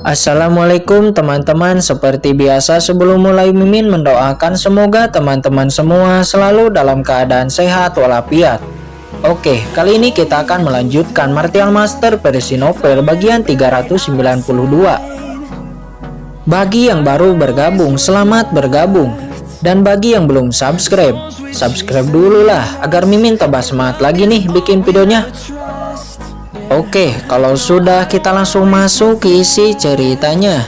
Assalamualaikum teman-teman, seperti biasa sebelum mulai Mimin mendoakan semoga teman-teman semua selalu dalam keadaan sehat walafiat. Oke, kali ini kita akan melanjutkan Martial Master versi novel bagian 392. Bagi yang baru bergabung, selamat bergabung. Dan bagi yang belum subscribe dulu lah agar Mimin tambah semangat lagi nih bikin videonya. Oke, kalau sudah kita langsung masuk ke isi ceritanya.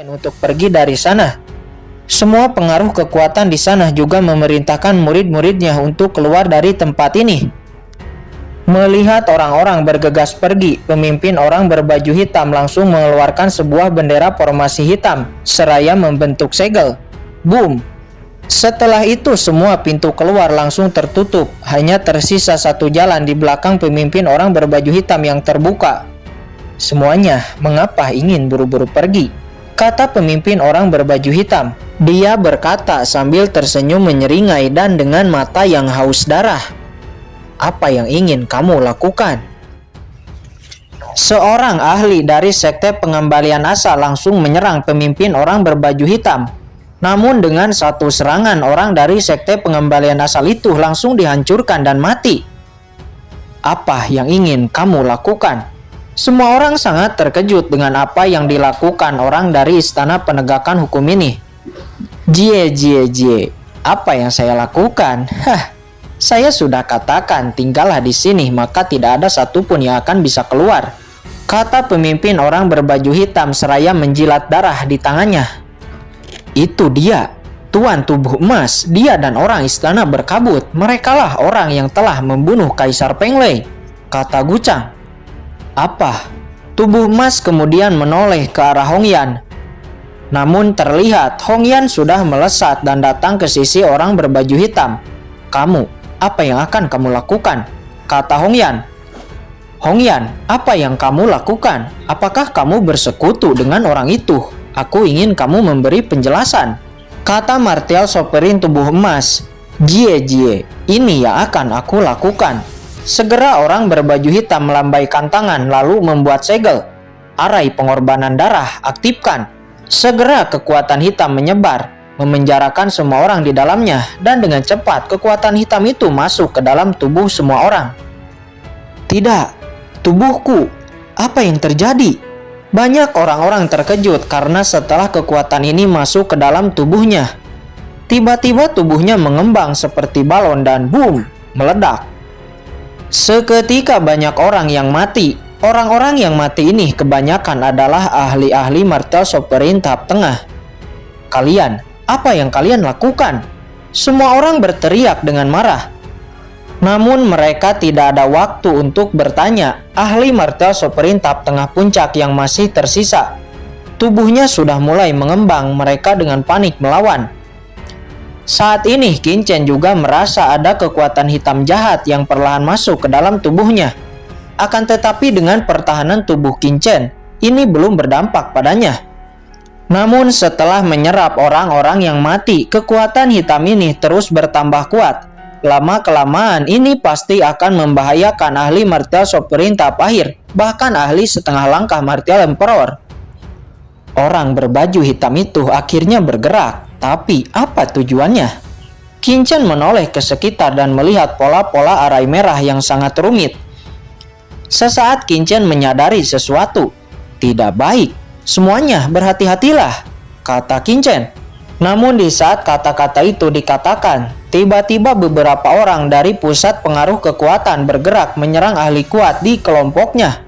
Untuk pergi dari sana. Semua pengaruh kekuatan di sana juga memerintahkan murid-muridnya untuk keluar dari tempat ini. Melihat orang-orang bergegas pergi, pemimpin orang berbaju hitam langsung mengeluarkan sebuah bendera formasi hitam, seraya membentuk segel. Boom! Setelah itu semua pintu keluar langsung tertutup. Hanya tersisa satu jalan di belakang pemimpin orang berbaju hitam yang terbuka. Semuanya mengapa ingin buru-buru pergi? Kata pemimpin orang berbaju hitam. Dia berkata sambil tersenyum menyeringai dan dengan mata yang haus darah. Apa yang ingin kamu lakukan? Seorang ahli dari sekte pengembalian asa langsung menyerang pemimpin orang berbaju hitam. Namun dengan satu serangan, orang dari sekte pengembalian asal itu langsung dihancurkan dan mati. Apa yang ingin kamu lakukan? Semua orang sangat terkejut dengan apa yang dilakukan orang dari istana penegakan hukum ini. Jie, apa yang saya lakukan? Saya sudah katakan tinggallah di sini maka tidak ada satupun yang akan bisa keluar. Kata pemimpin orang berbaju hitam seraya menjilat darah di tangannya. Itu dia, Tuan Tubuh Emas. Dia dan orang istana berkabut. Merekalah orang yang telah membunuh Kaisar Peng Lei, kata Gucang. Apa? Tubuh Emas kemudian menoleh ke arah Hong Yan. Namun terlihat Hong Yan sudah melesat dan datang ke sisi orang berbaju hitam. Kamu, apa yang akan kamu lakukan? Kata Hong Yan. Hong Yan, apa yang kamu lakukan? Apakah kamu bersekutu dengan orang itu? Aku ingin kamu memberi penjelasan. Kata Martial Sovereign Tubuh Emas. Jie, ini yang akan aku lakukan. Segera orang berbaju hitam melambaikan tangan lalu membuat segel. Arai pengorbanan darah aktifkan. Segera kekuatan hitam menyebar, memenjarakan semua orang di dalamnya. Dan dengan cepat kekuatan hitam itu masuk ke dalam tubuh semua orang. Tidak, tubuhku. Apa yang terjadi? Banyak orang-orang terkejut karena setelah kekuatan ini masuk ke dalam tubuhnya, tiba-tiba tubuhnya mengembang seperti balon dan boom, meledak. Seketika banyak orang yang mati. Orang-orang yang mati ini kebanyakan adalah ahli-ahli Martial Sovereign tahap tengah. Kalian, apa yang kalian lakukan? Semua orang berteriak dengan marah. Namun mereka tidak ada waktu untuk bertanya. Ahli Martial Sovereign tahap tengah puncak yang masih tersisa, tubuhnya sudah mulai mengembang. Mereka dengan panik melawan. Saat ini Qin Chen juga merasa ada kekuatan hitam jahat yang perlahan masuk ke dalam tubuhnya. Akan tetapi dengan pertahanan tubuh Qin Chen, ini belum berdampak padanya. Namun setelah menyerap orang-orang yang mati, kekuatan hitam ini terus bertambah kuat. Lama-kelamaan ini pasti akan membahayakan ahli Martial Sovereign tahap akhir, bahkan ahli setengah langkah Martial Emperor. Orang berbaju hitam itu akhirnya bergerak, tapi apa tujuannya? Qin Chen menoleh ke sekitar dan melihat pola-pola arai merah yang sangat rumit. Sesaat Qin Chen menyadari sesuatu. Tidak baik, semuanya berhati-hatilah, kata Qin Chen. Namun di saat kata-kata itu dikatakan, tiba-tiba beberapa orang dari pusat pengaruh kekuatan bergerak menyerang ahli kuat di kelompoknya.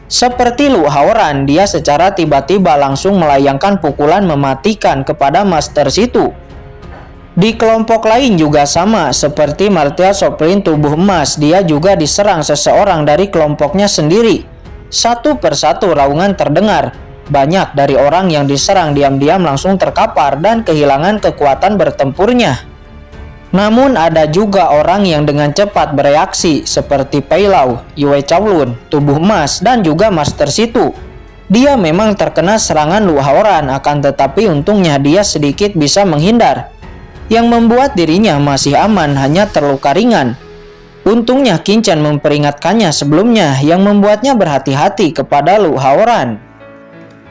Seperti Lu Haoran, dia secara tiba-tiba langsung melayangkan pukulan mematikan kepada Master Situ. Di kelompok lain juga sama, seperti Martial Sovereign Tubuh Emas, dia juga diserang seseorang dari kelompoknya sendiri. Satu persatu raungan terdengar. Banyak dari orang yang diserang diam-diam langsung terkapar dan kehilangan kekuatan bertempurnya. Namun ada juga orang yang dengan cepat bereaksi seperti Pei Lau, Yue Chaolun, Tubuh Emas, dan juga Master Situ. Dia memang terkena serangan Lu Haoran, akan tetapi untungnya dia sedikit bisa menghindar. Yang membuat dirinya masih aman hanya terluka ringan. Untungnya Qin Chen memperingatkannya sebelumnya yang membuatnya berhati-hati kepada Lu Haoran.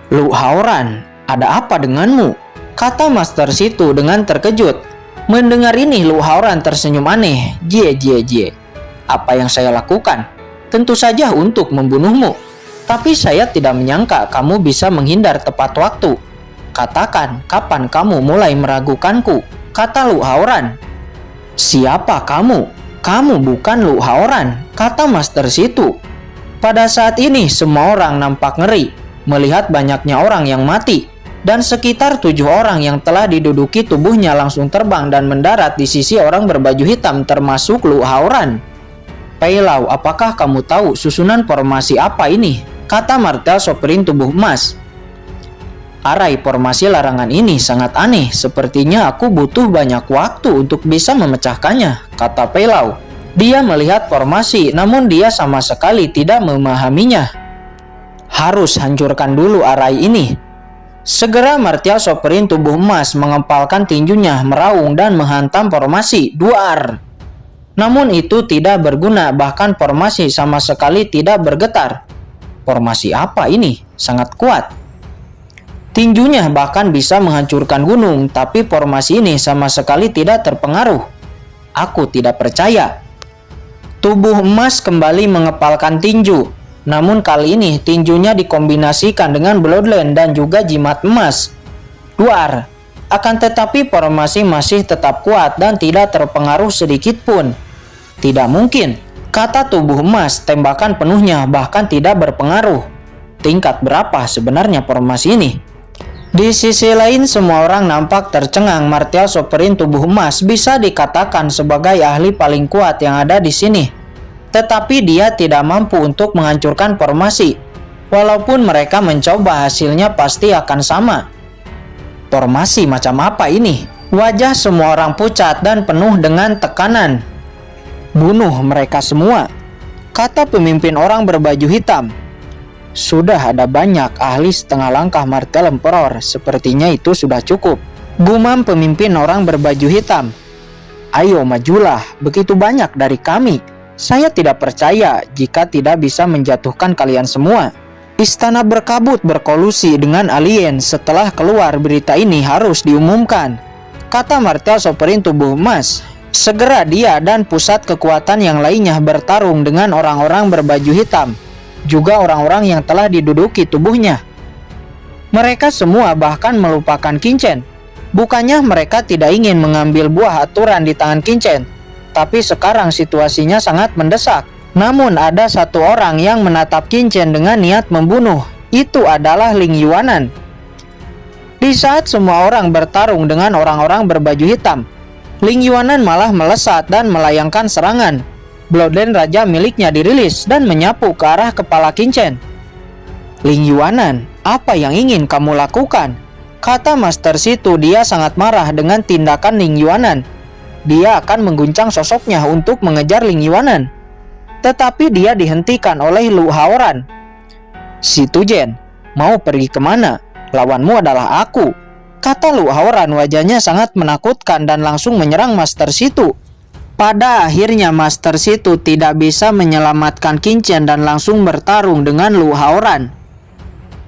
"Lu Haoran, ada apa denganmu?" kata Master Situ dengan terkejut. Mendengar ini Lu Haoran tersenyum aneh. Jie. "Apa yang saya lakukan? Tentu saja untuk membunuhmu. Tapi saya tidak menyangka kamu bisa menghindar tepat waktu. Katakan, kapan kamu mulai meragukanku?" kata Lu Haoran. "Siapa kamu? Kamu bukan Lu Haoran," kata Master Situ. Pada saat ini semua orang nampak ngeri melihat banyaknya orang yang mati, dan sekitar 7 orang yang telah diduduki tubuhnya langsung terbang dan mendarat di sisi orang berbaju hitam termasuk Lu Haoran. "Pei Lau, apakah kamu tahu susunan formasi apa ini?" kata martel soprin tubuh emas. "Arai, formasi larangan ini sangat aneh. Sepertinya aku butuh banyak waktu untuk bisa memecahkannya," kata Pei Lau. Dia melihat formasi, namun dia sama sekali tidak memahaminya. "Harus hancurkan dulu arai ini." Segera martial soprin tubuh emas mengepalkan tinjunya, meraung dan menghantam formasi. Duar! Namun itu tidak berguna, bahkan formasi sama sekali tidak bergetar. Formasi apa ini? Sangat kuat. Tinjunya bahkan bisa menghancurkan gunung, tapi formasi ini sama sekali tidak terpengaruh. Aku tidak percaya. Tubuh emas kembali mengepalkan tinju. Namun kali ini tinjunya dikombinasikan dengan bloodline dan juga jimat emas. Duar! Akan tetapi formasi masih tetap kuat dan tidak terpengaruh sedikit pun. "Tidak mungkin," kata tubuh emas, "tembakan penuhnya bahkan tidak berpengaruh. Tingkat berapa sebenarnya formasi ini?" Di sisi lain semua orang nampak tercengang. Martial soprin tubuh emas bisa dikatakan sebagai ahli paling kuat yang ada di sini. Tetapi dia tidak mampu untuk menghancurkan formasi. Walaupun mereka mencoba, hasilnya pasti akan sama. Formasi macam apa ini? Wajah semua orang pucat dan penuh dengan tekanan. "Bunuh mereka semua," kata pemimpin orang berbaju hitam. "Sudah ada banyak ahli setengah langkah martel emperor, sepertinya itu sudah cukup," gumam pemimpin orang berbaju hitam. "Ayo majulah, begitu banyak dari kami. Saya tidak percaya jika tidak bisa menjatuhkan kalian semua. Istana berkabut berkolusi dengan alien. Setelah keluar berita ini harus diumumkan," kata martel soprin tubuh emas. Segera dia dan pusat kekuatan yang lainnya bertarung dengan orang-orang berbaju hitam, juga orang-orang yang telah diduduki tubuhnya. Mereka semua bahkan melupakan Qin Chen. Bukannya mereka tidak ingin mengambil buah aturan di tangan Qin Chen, tapi sekarang situasinya sangat mendesak. Namun ada satu orang yang menatap Qin Chen dengan niat membunuh. Itu adalah Ling Yuanan. Di saat semua orang bertarung dengan orang-orang berbaju hitam, Ling Yuanan malah melesat dan melayangkan serangan. Bloodline raja miliknya dirilis dan menyapu ke arah kepala Qin Chen. "Ling Yuanan, apa yang ingin kamu lakukan?" kata Master Situ. Dia sangat marah dengan tindakan Ling Yuanan. Dia akan mengguncang sosoknya untuk mengejar Ling Yuanan. Tetapi dia dihentikan oleh Lu Haoran. "Situ Jen, mau pergi kemana? Lawanmu adalah aku," kata Lu Haoran. Wajahnya sangat menakutkan dan langsung menyerang Master Situ. Pada akhirnya Master Situ tidak bisa menyelamatkan Qin Chen dan langsung bertarung dengan Lu Haoran.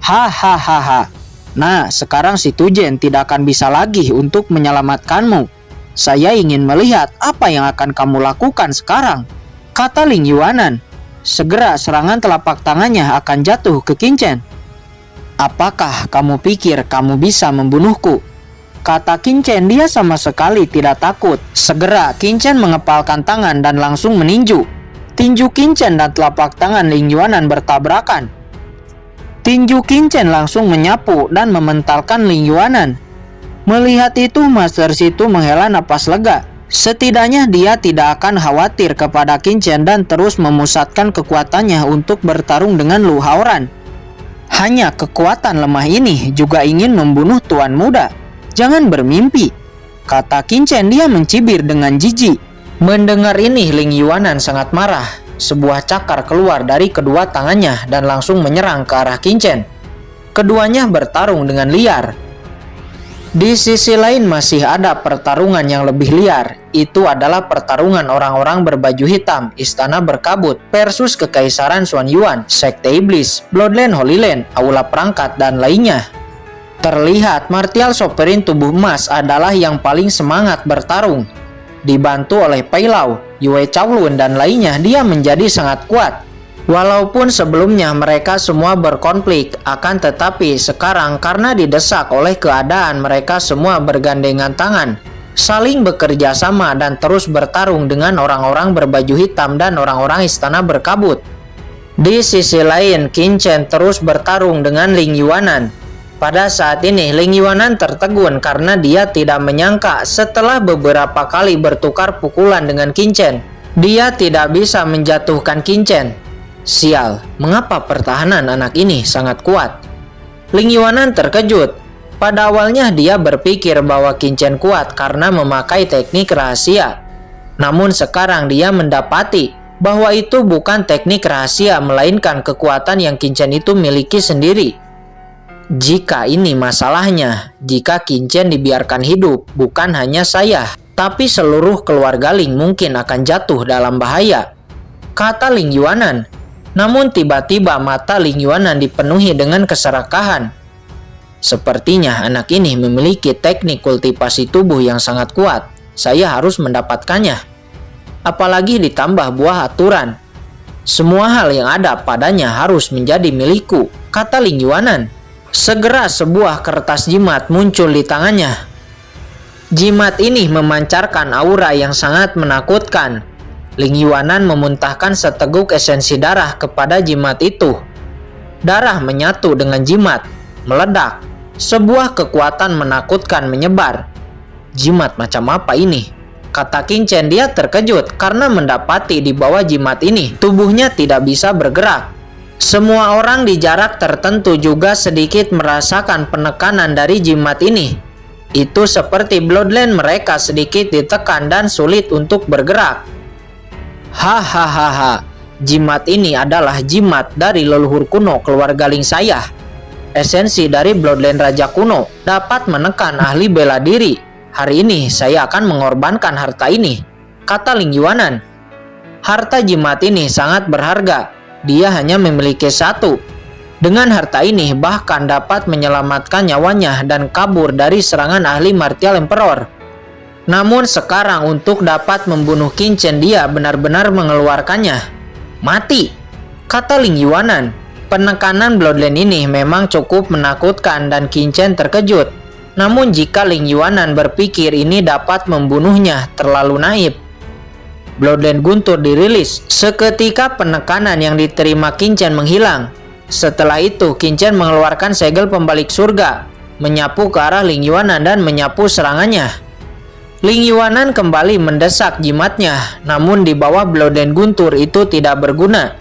Hahaha. "Nah, sekarang Situ Jen tidak akan bisa lagi untuk menyelamatkanmu. Saya ingin melihat apa yang akan kamu lakukan sekarang," kata Ling Yuanan. Segera serangan telapak tangannya akan jatuh ke Qin Chen. "Apakah kamu pikir kamu bisa membunuhku?" kata Qin Chen. Dia sama sekali tidak takut. Segera Qin Chen mengepalkan tangan dan langsung meninju. Tinju Qin Chen dan telapak tangan Ling Yuanan bertabrakan. Tinju Qin Chen langsung menyapu dan mementalkan Ling Yuanan. Melihat itu Master Situ menghela napas lega. Setidaknya dia tidak akan khawatir kepada Qin Chen dan terus memusatkan kekuatannya untuk bertarung dengan Lu Haoran. Hanya kekuatan lemah ini juga ingin membunuh tuan muda. "Jangan bermimpi," kata Qin Chen. Dia mencibir dengan jijik. Mendengar ini Ling Yuanan sangat marah. Sebuah cakar keluar dari kedua tangannya dan langsung menyerang ke arah Qin Chen. Keduanya bertarung dengan liar. Di sisi lain masih ada pertarungan yang lebih liar. Itu adalah pertarungan orang-orang berbaju hitam, Istana Berkabut versus Kekaisaran Xuan Yuan, Sekte Iblis, Bloodline Holy Land, Aula Perangkat, dan lainnya. Terlihat Martial Sovereign Tubuh Emas adalah yang paling semangat bertarung. Dibantu oleh Pai Lao, Yue Chaolun, dan lainnya, dia menjadi sangat kuat. Walaupun sebelumnya mereka semua berkonflik, akan tetapi sekarang karena didesak oleh keadaan, mereka semua bergandengan tangan, saling bekerja sama dan terus bertarung dengan orang-orang berbaju hitam dan orang-orang Istana Berkabut. Di sisi lain, Qin Chen terus bertarung dengan Ling Yuanan. Pada saat ini Ling Yuanan tertegun karena dia tidak menyangka setelah beberapa kali bertukar pukulan dengan Qin Chen, dia tidak bisa menjatuhkan Qin Chen. Sial, mengapa pertahanan anak ini sangat kuat? Ling Yuanan terkejut. Pada awalnya dia berpikir bahwa Qin Chen kuat karena memakai teknik rahasia. Namun sekarang dia mendapati bahwa itu bukan teknik rahasia, melainkan kekuatan yang Qin Chen itu miliki sendiri. Jika ini masalahnya, jika Qin Chen dibiarkan hidup, bukan hanya saya, tapi seluruh keluarga Ling mungkin akan jatuh dalam bahaya, kata Ling Yuanan. Namun tiba-tiba mata Ling Yuanan dipenuhi dengan keserakahan. Sepertinya anak ini memiliki teknik kultivasi tubuh yang sangat kuat. Saya harus mendapatkannya. Apalagi ditambah buah aturan. Semua hal yang ada padanya harus menjadi milikku, kata Ling Yuanan. Segera sebuah kertas jimat muncul di tangannya. Jimat ini memancarkan aura yang sangat menakutkan. Ling Yuanan memuntahkan seteguk esensi darah kepada jimat itu. Darah menyatu dengan jimat, meledak. Sebuah kekuatan menakutkan menyebar. Jimat macam apa ini? Kata Qin Chen. Dia terkejut karena mendapati di bawah jimat ini tubuhnya tidak bisa bergerak. Semua orang di jarak tertentu juga sedikit merasakan penekanan dari jimat ini. Itu seperti bloodline mereka sedikit ditekan dan sulit untuk bergerak. Hahaha, jimat ini adalah jimat dari leluhur kuno keluarga Ling saya. Esensi dari bloodline raja kuno dapat menekan ahli bela diri. Hari ini saya akan mengorbankan harta ini, kata Ling Yuanan. Harta jimat ini sangat berharga. Dia hanya memiliki satu. Dengan harta ini bahkan dapat menyelamatkan nyawanya dan kabur dari serangan ahli Martial Emperor. Namun sekarang untuk dapat membunuh Qin Chen, dia benar-benar mengeluarkannya. Mati, kata Ling Yuanan. Penekanan bloodline ini memang cukup menakutkan dan Qin Chen terkejut. Namun jika Ling Yuanan berpikir ini dapat membunuhnya, terlalu naif. Bloodline guntur dirilis. Seketika penekanan yang diterima Qin Chen menghilang. Setelah itu Qin Chen mengeluarkan segel pembalik surga, menyapu ke arah Ling Yuanan dan menyapu serangannya. Ling Yuanan kembali mendesak jimatnya, namun di bawah bloodline guntur itu tidak berguna.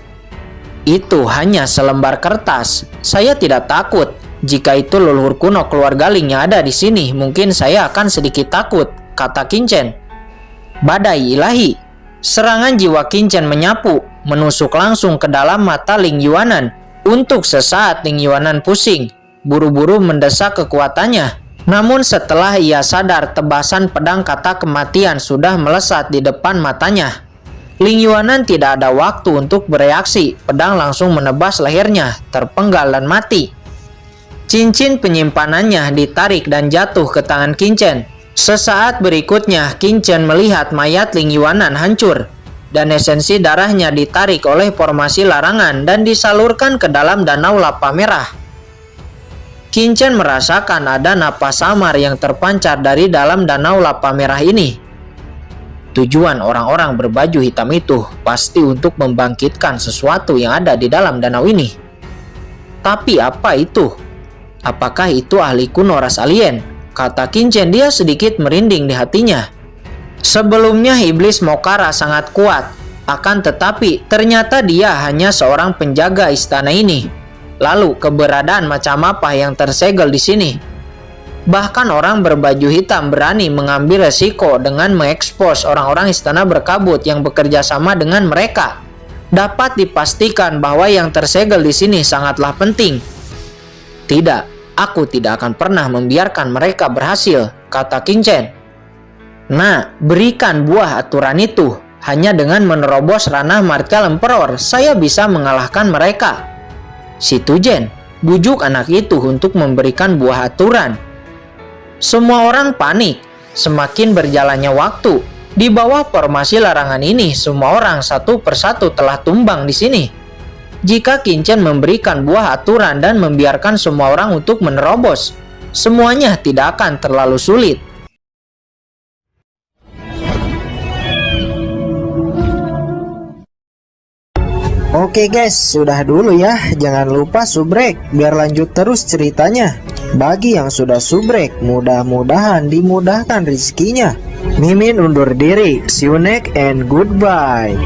Itu hanya selembar kertas. Saya tidak takut. Jika itu leluhur kuno keluarga Ling yang ada di sini, mungkin saya akan sedikit takut, kata Qin Chen. Badai ilahi. Serangan jiwa Qin Chen menyapu, menusuk langsung ke dalam mata Ling Yuanan. Untuk sesaat Ling Yuanan pusing, buru-buru mendesak kekuatannya. Namun setelah ia sadar, tebasan pedang kata kematian sudah melesat di depan matanya. Ling Yuanan tidak ada waktu untuk bereaksi. Pedang langsung menebas lehernya, terpenggal dan mati. Cincin penyimpanannya ditarik dan jatuh ke tangan Qin Chen. Sesaat berikutnya, Qin Chen melihat mayat Ling Yuanan hancur, dan esensi darahnya ditarik oleh formasi larangan dan disalurkan ke dalam danau lava merah. Qin Chen merasakan ada napas samar yang terpancar dari dalam danau lava merah ini. Tujuan orang-orang berbaju hitam itu pasti untuk membangkitkan sesuatu yang ada di dalam danau ini. Tapi apa itu? Apakah itu ahli kuno ras alien? Kata Qin Chen. Dia sedikit merinding di hatinya. Sebelumnya iblis Mokara sangat kuat, akan tetapi ternyata dia hanya seorang penjaga istana ini. Lalu keberadaan macam apa yang tersegel di sini? Bahkan orang berbaju hitam berani mengambil resiko dengan mengekspos orang-orang Istana Berkabut yang bekerja sama dengan mereka. Dapat dipastikan bahwa yang tersegel di sini sangatlah penting. Tidak, Aku tidak akan pernah membiarkan mereka berhasil, kata King Chen. Nah, berikan buah aturan itu. Hanya dengan menerobos ranah Martial Emperor, saya bisa mengalahkan mereka. Si Tujen bujuk anak itu untuk memberikan buah aturan. Semua orang panik. Semakin berjalannya waktu, di bawah formasi larangan ini, semua orang satu persatu telah tumbang di sini. Jika King Chen memberikan buah aturan dan membiarkan semua orang untuk menerobos, semuanya tidak akan terlalu sulit. Oke guys, sudah dulu ya. Jangan lupa subrek biar lanjut terus ceritanya. Bagi yang sudah subrek, mudah-mudahan dimudahkan rezekinya. Mimin undur diri. See you next and goodbye.